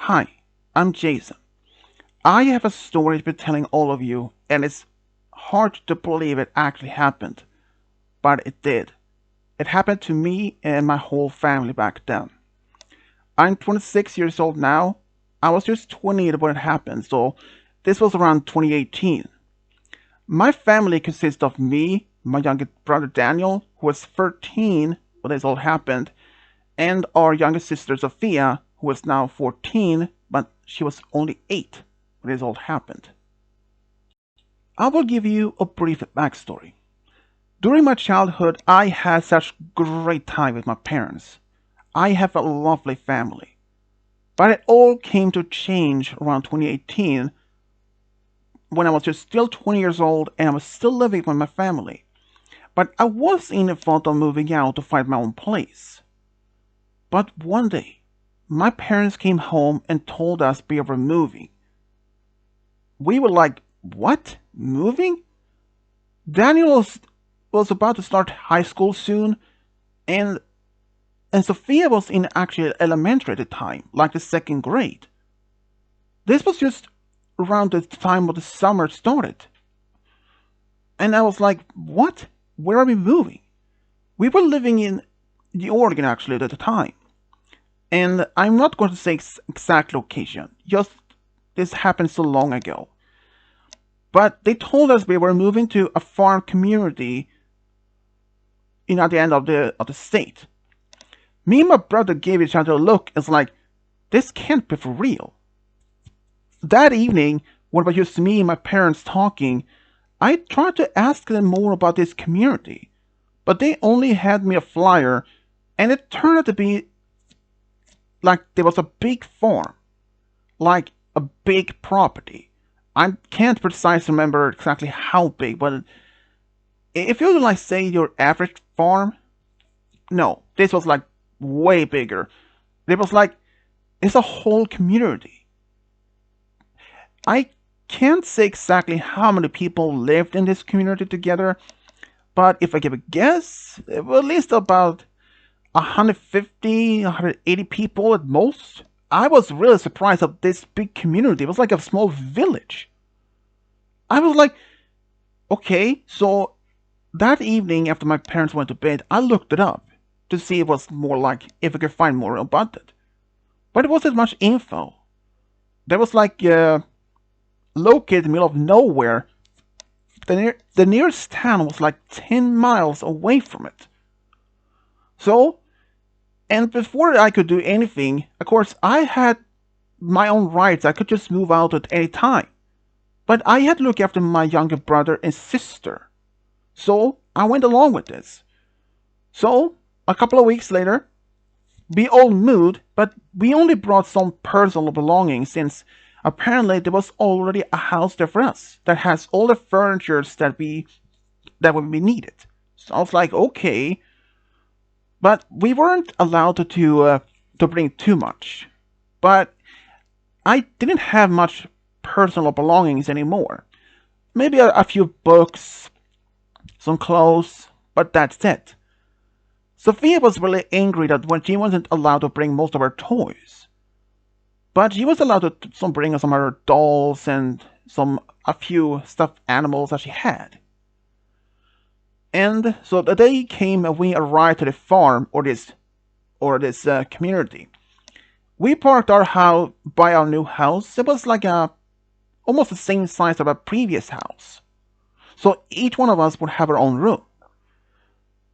Hi, I'm Jason. I have a story to be telling all of you, and it's hard to believe it actually happened, but it did. It happened to me and my whole family back then. I'm 26 years old now. I was just 28 when it happened, so this was around 2018. My family consists of me, my younger brother Daniel, who was 13 when this all happened, and our younger sister Sophia, who is now 14, but she was only 8 when this all happened. I will give you a brief backstory. During my childhood, I had such great time with my parents. I have a lovely family. But it all came to change around 2018 when I was just still 20 years old and I was still living with my family. But I was in the thought of moving out to find my own place. But one day, my parents came home and told us we were moving. We were like, what? Moving? Daniel was about to start high school soon, and Sophia was in actually elementary at the time, like the second grade. This was just around the time of the summer started. And I was like, what? Where are we moving? We were living in the Oregon actually at the time. And I'm not going to say exact location, just this happened so long ago. But they told us we were moving to a farm community at the end of the state. Me and my brother gave each other a look. It's like, this can't be for real. That evening, when it was just me and my parents talking, I tried to ask them more about this community, but they only had me a flyer, and it turned out to be like there was a big farm, like a big property. I can't precisely remember exactly how big, but if you like say your average farm, no, this was like way bigger. It was like it's a whole community. I can't say exactly how many people lived in this community together, but if I give a guess, it was at least about 150, 180 people at most. I was really surprised at this big community. It was like a small village. I was like, okay, so that evening after my parents went to bed, I looked it up to see if it was more like if I could find more about it. But it wasn't much info. There was like located in the middle of nowhere. The nearest town was like 10 miles away from it. So, and before I could do anything, of course, I had my own rights. I could just move out at any time. But I had to look after my younger brother and sister. So, I went along with this. So, a couple of weeks later, we all moved, but we only brought some personal belongings since apparently there was already a house there for us that has all the furniture that would be needed. So I was like, okay, but we weren't allowed to bring too much. But I didn't have much personal belongings anymore. Maybe a few books, some clothes, but that's it. Sophia was really angry that when she wasn't allowed to bring most of her toys. But she was allowed to bring some of her dolls and a few stuffed animals that she had. And so the day came and we arrived to the farm or this community. We parked our house by our new house. It was like almost the same size of our previous house. So each one of us would have our own room.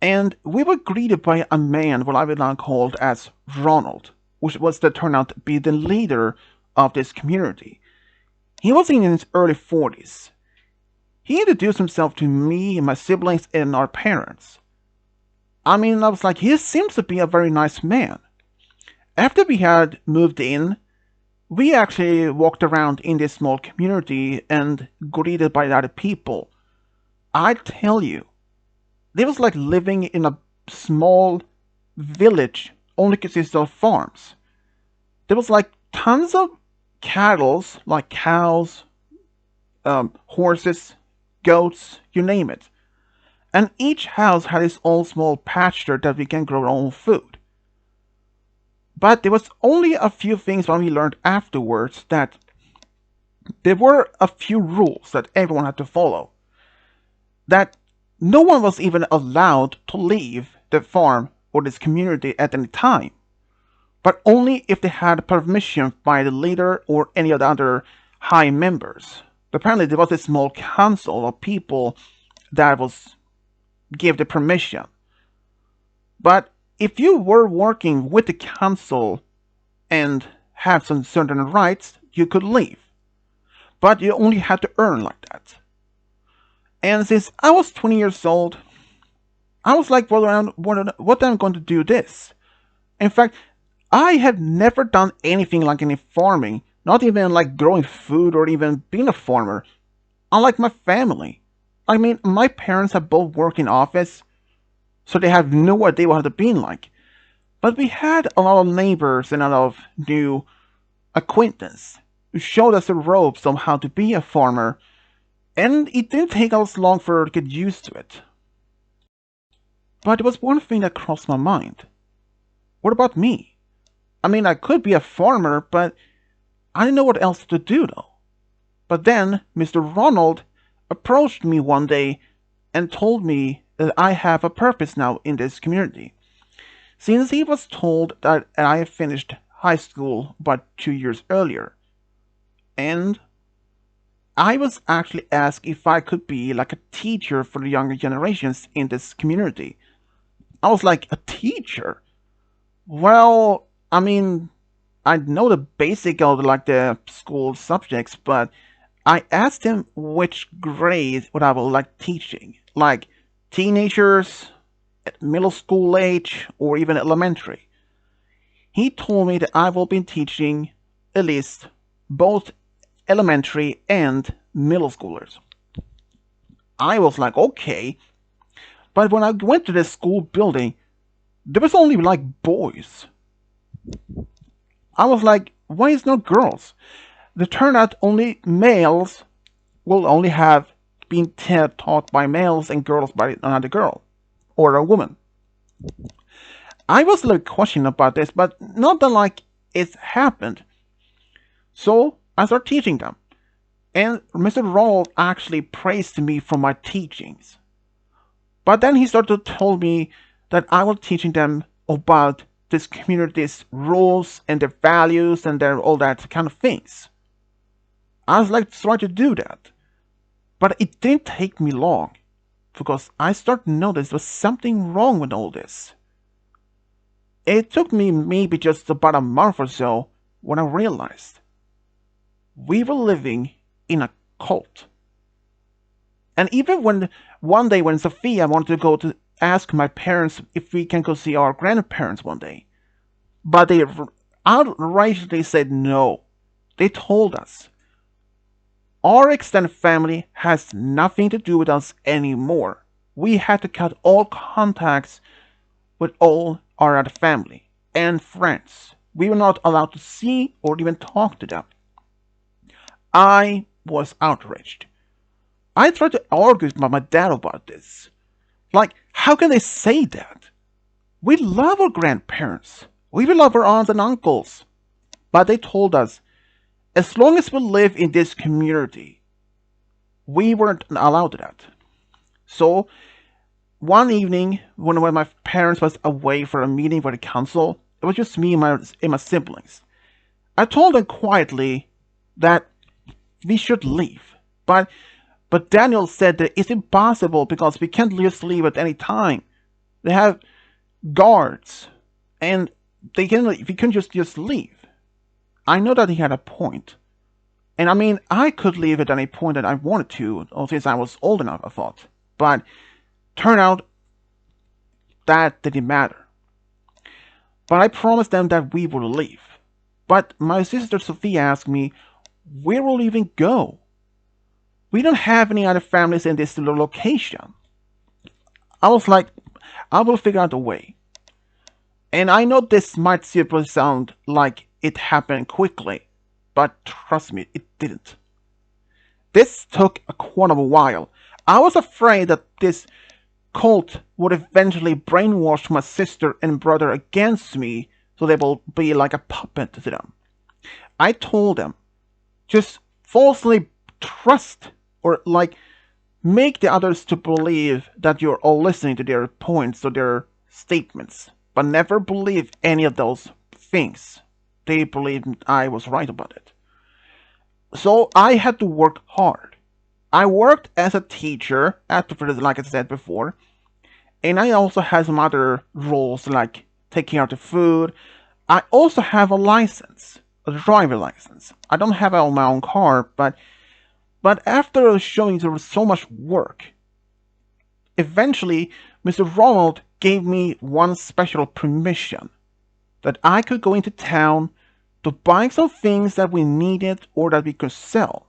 And we were greeted by a man, what I would now call as Ronald, which was to turn out to be the leader of this community. He was in his early 40s. He introduced himself to me and my siblings and our parents. I mean, I was like, he seems to be a very nice man. After we had moved in, we actually walked around in this small community and greeted by the other people. I tell you, it was like living in a small village only consisted of farms. There was like tons of cattle, like cows, horses, goats, you name it. And each house had its own small pasture that we can grow our own food. But there was only a few things when we learned afterwards that there were a few rules that everyone had to follow. That no one was even allowed to leave the farm or this community at any time, but only if they had permission by the leader or any of the other high members. Apparently, there was a small council of people that was give the permission. But if you were working with the council and had some certain rights, you could leave. But you only had to earn like that. And since I was 20 years old, I was like, well, what am I going to do this? In fact, I had never done anything like any farming, not even like growing food or even being a farmer, unlike my family. I mean, my parents have both worked in office, so they have no idea what it been like. But we had a lot of neighbors and a lot of new acquaintances who showed us the ropes on how to be a farmer, and it didn't take us long for to get used to it. But there was one thing that crossed my mind. What about me? I mean, I could be a farmer, but I didn't know what else to do though. But then Mr. Ronald approached me one day and told me that I have a purpose now in this community. Since he was told that I had finished high school about 2 years earlier, and I was actually asked if I could be like a teacher for the younger generations in this community. I was like, a teacher? Well, I mean, I know the basic of like the school subjects, but I asked him which grade would I would like teaching, like teenagers, middle school age, or even elementary. He told me that I will be teaching at least both elementary and middle schoolers. I was like, okay, but when I went to the school building, there was only like boys. I was like, why is no girls? It turned out only males will only have been taught by males and girls by another girl or a woman. I was a little questioning about this, but not that like it happened. So I started teaching them. And Mr. Ronald actually praised me for my teachings. But then he started to tell me that I was teaching them about this community's rules and their values and their all that kind of things. I was like trying to do that. But it didn't take me long because I started to notice there was something wrong with all this. It took me maybe just about a month or so when I realized we were living in a cult. And even when one day when Sophia wanted to go to ask my parents if we can go see our grandparents one day, but they outrightly said no. They told us our extended family has nothing to do with us anymore. We had to cut all contacts with all our other family and friends. We were not allowed to see or even talk to them. I was outraged. I tried to argue with my dad about this. Like, how can they say that? We love our grandparents. We love our aunts and uncles. But they told us, as long as we live in this community, we weren't allowed that. So, one evening, when my parents was away for a meeting for the council, it was just me and my siblings. I told them quietly that we should leave. But Daniel said that it's impossible because we can't just leave at any time. They have guards, and we couldn't just leave. I know that he had a point. And I mean, I could leave at any point that I wanted to, or since I was old enough, I thought. But turned out that didn't matter. But I promised them that we would leave. But my sister Sophia asked me, where will we even go? We don't have any other families in this little location. I was like, I will figure out a way. And I know this might simply sound like it happened quickly, but trust me, it didn't. This took quite a while. I was afraid that this cult would eventually brainwash my sister and brother against me so they will be like a puppet to them. I told them, just falsely trust or like make the others to believe that you're all listening to their points or their statements, but never believe any of those things. They believed I was right about it. So I had to work hard. I worked as a teacher at like I said before, and I also had some other roles like taking out the food. I also have a license, a driver license. I don't have my own car, but after showing there was so much work, eventually Mr. Ronald gave me one special permission that I could go into town to buy some things that we needed or that we could sell.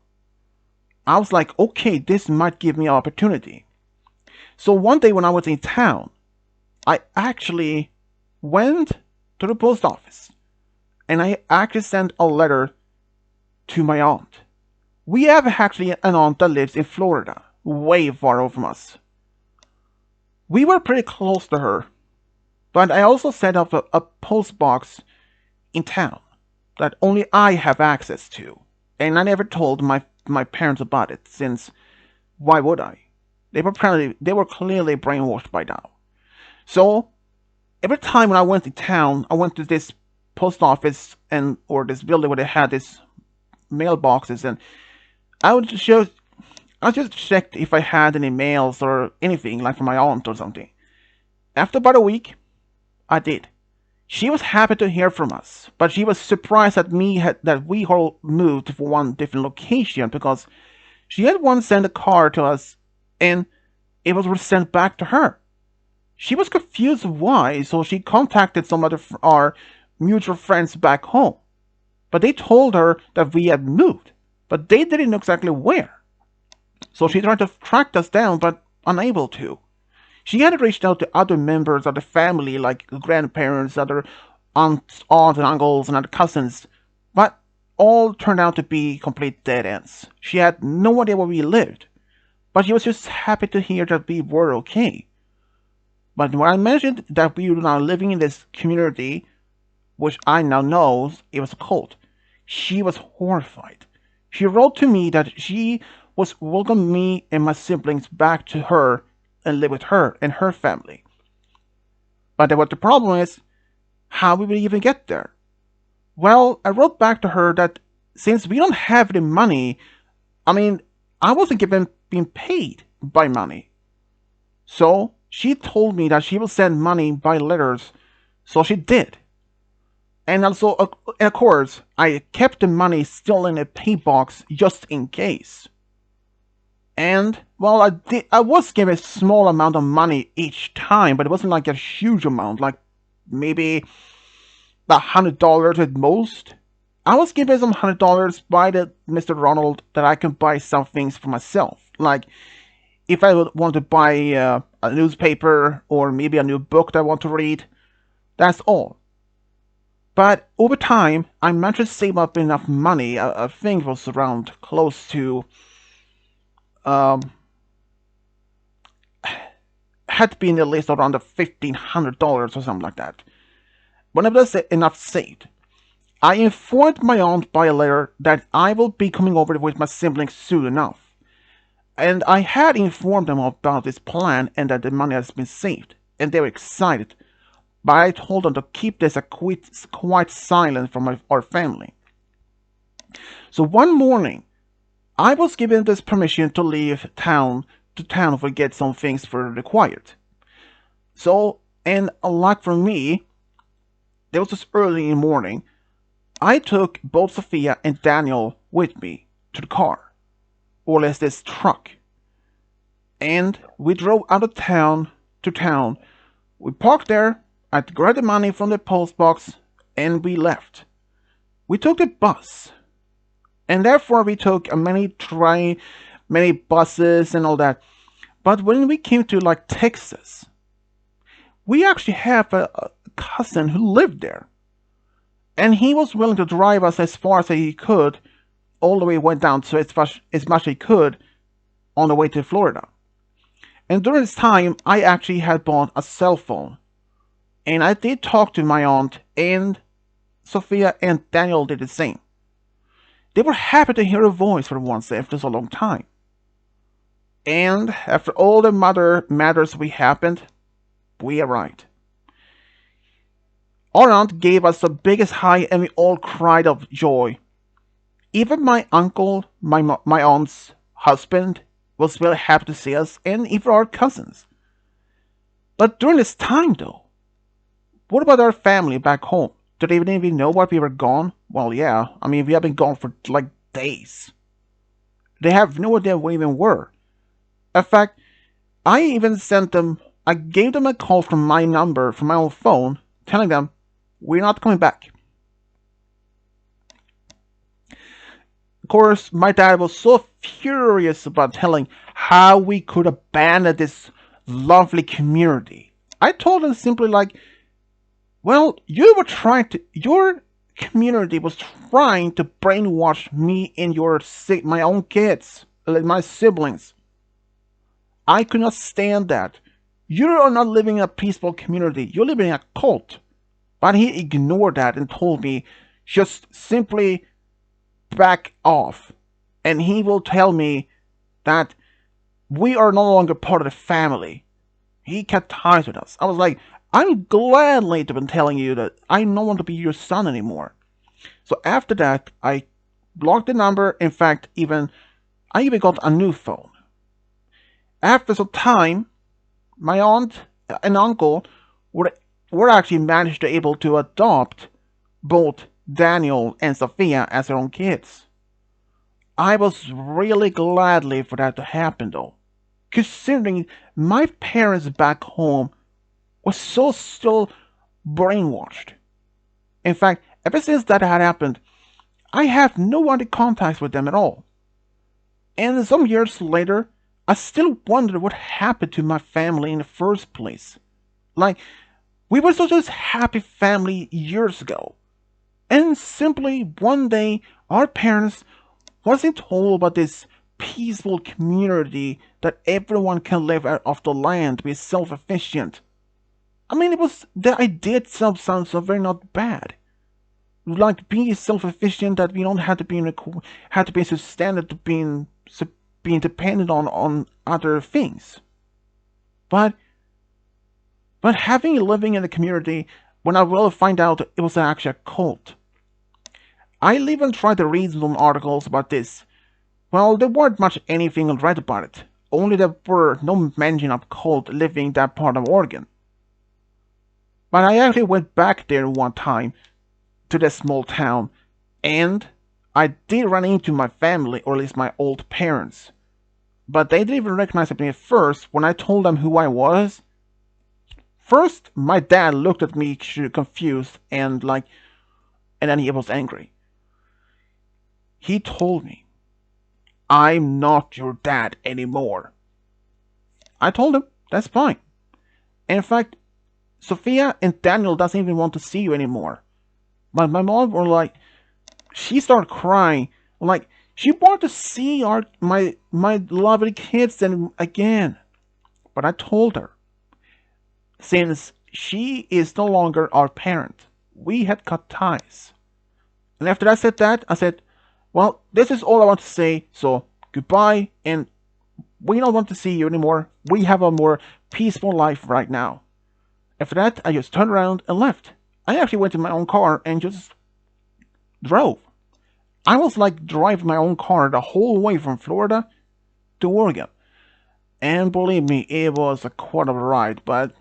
I was like, okay, this might give me an opportunity. So one day when I was in town, I actually went to the post office and I actually sent a letter to my aunt. We have actually an aunt that lives in Florida, way far away from us. We were pretty close to her, but I also set up a post box in town that only I have access to, and I never told my parents about it, since why would I? They were clearly brainwashed by now. So every time when I went to town, I went to this post office and or this building where they had these mailboxes, and I would just I just checked if I had any mails or anything like from my aunt or something. After about a week, I did. She was happy to hear from us, but she was surprised that we all moved to one different location because she had once sent a card to us and it was sent back to her. She was confused why, so she contacted some other our mutual friends back home. But they told her that we had moved, but they didn't know exactly where. So she tried to track us down, but unable to. She had reached out to other members of the family, like grandparents, other aunts and uncles, and other cousins, but all turned out to be complete dead ends. She had no idea where we lived, but she was just happy to hear that we were okay. But when I mentioned that we were now living in this community, which I now know it was a cult, she was horrified. She wrote to me that she was welcoming me and my siblings back to her and live with her and her family. But what the problem is, how we will even get there? Well, I wrote back to her that since we don't have the money, I wasn't being paid by money. So she told me that she will send money by letters, so she did. And also, of course, I kept the money still in a pay box just in case. And, well, I was given a small amount of money each time, but it wasn't like a huge amount, like maybe $100 at most. I was given some $100 by Mr. Ronald that I can buy some things for myself. Like, if I would want to buy a newspaper or maybe a new book that I want to read, that's all. But over time, I managed to save up enough money. I think it was around close to had been at least around the $1,500 or something like that. Whenever there's enough saved, I informed my aunt by a letter that I will be coming over with my siblings soon enough. And I had informed them about this plan and that the money has been saved, and they were excited. But I told them to keep this a quite silent from our family. So one morning, I was given this permission to leave town to get some things for required. So, and like for me, it was just early in the morning, I took both Sophia and Daniel with me to the car, or less this truck. And we drove out of town to town. We parked there, I grabbed the money from the post box, and we left. We took the bus. And therefore we took many buses and all that. But when we came to like Texas, we actually have a cousin who lived there. And he was willing to drive us as far as he could, all the way went down to as much as he could on the way to Florida. And during this time, I actually had bought a cell phone. And I did talk to my aunt, and Sophia and Daniel did the same. They were happy to hear a voice for once after so long time. And after all the mother matters we happened, we arrived. Our aunt gave us the biggest high and we all cried of joy. Even my uncle, my aunt's husband, was very happy to see us, and even our cousins. But during this time, though, what about our family back home? Did they even know why we were gone? Well, yeah. I mean, we have been gone for like days. They have no idea where we even were. In fact, I even sent them, I gave them a call from my number, from my own phone, telling them, we're not coming back. Of course, my dad was so furious about telling how we could abandon this lovely community. I told him simply like, well, your community was trying to brainwash me and my own kids, like my siblings. I could not stand that. You are not living in a peaceful community. You're living in a cult. But he ignored that and told me just simply back off. And he will tell me that we are no longer part of the family. He cut ties with us. I was like, I'm gladly to be telling you that I don't want to be your son anymore. So after that, I blocked the number. In fact, I even got a new phone. After some time, my aunt and uncle were actually managed to able to adopt both Daniel and Sophia as their own kids. I was really gladly for that to happen though, considering my parents back home were so still brainwashed. In fact, ever since that had happened, I have no other contacts with them at all. And some years later, I still wonder what happened to my family in the first place. Like, we were such a happy family years ago. And simply one day, our parents wasn't told about this peaceful community that everyone can live out of the land, be self-efficient. I mean, the idea itself sounds so very not bad. Like being self-efficient, that we don't have to be have to be so standard to being dependent on other things. But having living in the community, when I will find out it was actually a cult. I even tried to read some articles about this. Well, there weren't much anything read about it. Only there were no mention of cult living in that part of Oregon. But I actually went back there one time to that small town, and I did run into my family, or at least my old parents. But they didn't even recognize me at first when I told them who I was. First, my dad looked at me confused and then he was angry. He told me, I'm not your dad anymore. I told him, that's fine. In fact, Sophia and Daniel doesn't even want to see you anymore. But my mom were like, she started crying, like she wanted to see my lovely kids again. But I told her, since she is no longer our parent, we had cut ties. And after I said that, I said, well, this is all I want to say, so goodbye, and we don't want to see you anymore. We have a more peaceful life right now. After that, I just turned around and left. I actually went in my own car and just drove. I was like driving my own car the whole way from Florida to Oregon. And believe me, it was a quite of a ride, but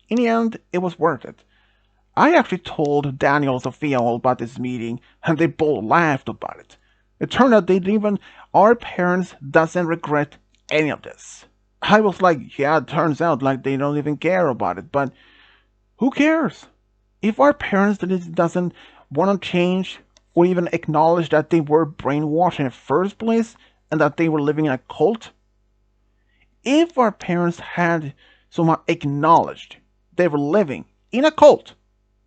in the end, it was worth it. I actually told Daniel and Sophia all about this meeting, and they both laughed about it. It turned out our parents doesn't regret any of this. I was like, yeah, it turns out like they don't even care about it, but who cares? If our parents doesn't want to change or even acknowledge that they were brainwashed in the first place and that they were living in a cult, if our parents had somehow acknowledged they were living in a cult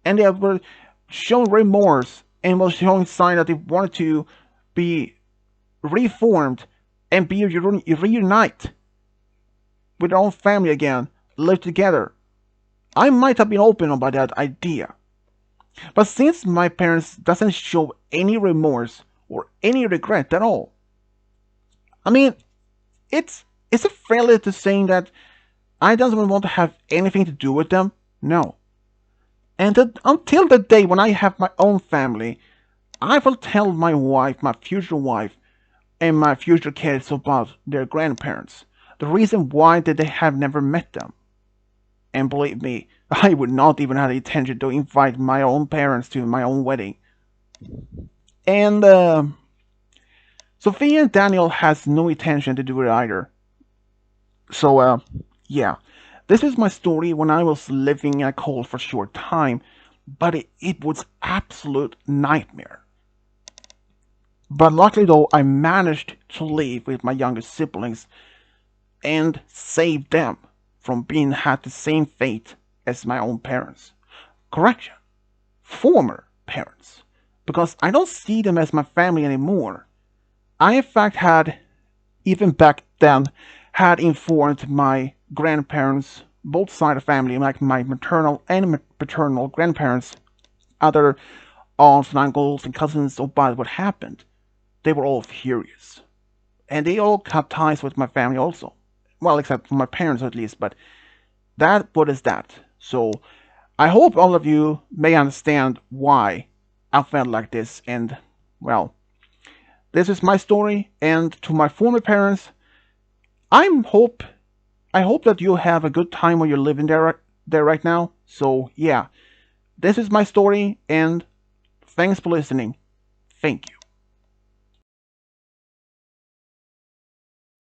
and they were showing remorse and was showing sign that they wanted to be reformed and be reunite with their own family again, live together, I might have been open about that idea. But since my parents doesn't show any remorse or any regret at all, I mean, it's is it fairly to saying that I don't want to have anything to do with them? No. And until the day when I have my own family, I will tell my wife, my future wife, and my future kids about their grandparents. The reason why that they have never met them. And believe me, I would not even have the intention to invite my own parents to my own wedding. And Sophia and Daniel has no intention to do it either. So yeah, this is my story when I was living in a cult for a short time, but it was absolute nightmare. But luckily though, I managed to live with my younger siblings and save them from being had the same fate as my own parents. Correction, former parents, because I don't see them as my family anymore. I in fact had, even back then, had informed my grandparents, both sides of the family, like my maternal and paternal grandparents, other aunts and uncles and cousins about what happened. They were all furious. And they all cut ties with my family also. Well, except for my parents at least, but what is that? So I hope all of you may understand why I felt like this. And well, this is my story. And to my former parents, I'm hope I hope that you have a good time when you're living there right now. So yeah, this is my story, and thanks for listening. Thank you.